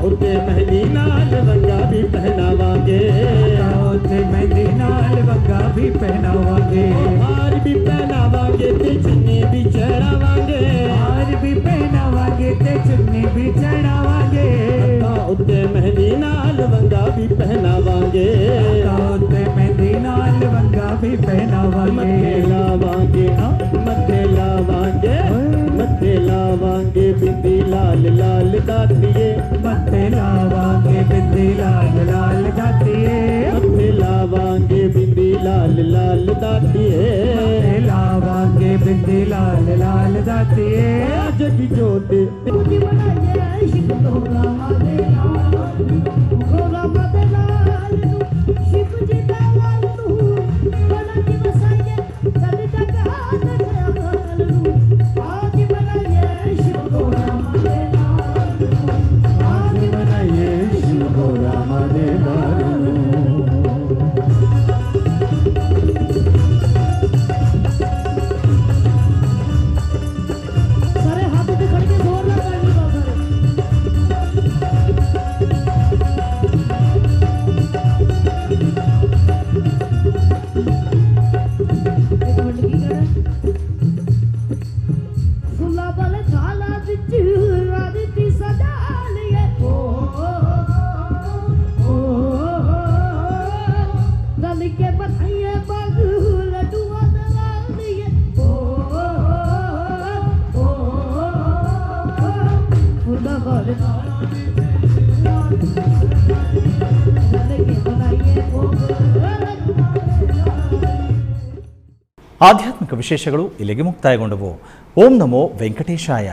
ਉੱਤੇ ਮਹਿੰਦੀ ਨਾਲ ਵੰਗਾ ਵੀ ਪਹਿਨਾਵਾਂਗੇ, ਉੱਤੇ ਮਹਿੰਦੀ ਨਾਲ ਵੰਗਾ ਵੀ ਪਹਿਨਾਵਾਂਗੇ, ਹਾਰ ਵੀ ਪਹਿਨਾਵਾਂਗੇ ਤੇ ਚੁੰਨੀ ਵੀ ਚੜਾਵਾਂਗੇ, ਹਾਰ ਵੀ ਪਹਿਨਾਵਾਂਗੇ ਤੇ ਚੁੰਨੀ ਵੀ ਚੜਾਵਾਂਗੇ, ਉੱਤੇ ਮਹਿੰਦੀ ਨਾਲ ਵੰਗਾ ਵੀ ਪਹਿਨਾਵਾਂਗੇ, ਉੱਤੇ ਮਹਿੰਦੀ ਨਾਲ ਵੰਗਾ ਵੀ ਪਹਿਨਾਵਾਂਗੇ, ਮੱਥੇ ਲਾਵਾਂਗੇ ਮੱਥੇ ਲਾਵਾਂਗੇ ਬਿੰਦੀ ਲਾਲ ਲਾਲ ਦਾਤੀਏ, ਮੱਥੇ ਲਾਵਾਂਗੇ ਬਿੰਦੀ ਲਾਲ ਲਾਲ ਦਾਤੀਏ, ਮੱਥੇ ਲਾਵਾਂਗੇ ਬਿੰਦੀ ਲਾਲ ਲਾਲ ਦਾਤੀਏ, ਮੱਥੇ ਲਾਵਾਂਗੇ ਬਿੰਦੀ ਲਾਲ ਲਾਲ ਦਾਤੀਏ, ਜਗ ਜੋਤ ਦੀ ਬਣਾਏ ਸ਼ਿਵ ਤੋਰਾ ਮਾਦੇ ਲਾਲ ਗੋਰਾ ਮਾਦੇ ਲਾਲ ਸ਼ਿਵ ਜੀ ਦਾ ਲਾਲ ਤੂੰ ਬਣਾ ਕੇ ਵਸਾਏ ਸਦ ਤੱਕ ਆਦ ਕਰਾਲ ਨੂੰ ਆਜ ਬਣਾਏ ਸ਼ਿਵ ਤੋਰਾ ਮਾਦੇ ਲਾਲ ਆਜ ਬਣਾਏ ਸ਼ਿਵ ਤੋਰਾ ਮਾਦੇ ਲਾਲ ਸਾਰੇ ਹੱਥ ਤੇ ਖੜ ਕੇ ਜ਼ੋਰ ਨਾਲ ਕਰਨੀ ਬਾਬਾ ਫੁੱਲਾਂ ਵਾਲੇ ਖਾਲਾ ਵਿੱਚ ਰਾਤੀ ਸਜਾ ਲਈਏ, ਰਲ ਕੇ ਬਧਾਈਏ ਬਾਗ ਲੱਡੂਆਂ ਦਾ ਲਾ ਲਈਏ, ਫੁੱਲਾਂ ਵਾਲੇ ਖਾਲਾ ਵਿੱਚ ਰਲ ਕੇ ਬਧਾਈਏ ಆಧ್ಯಾತ್ಮಿಕ ವಿಶೇಷಗಳು ಇಲ್ಲಿಗೆ ಮುಕ್ತಾಯಗೊಂಡವು. ಓಂ ನಮೋ ವೆಂಕಟೇಶಾಯ.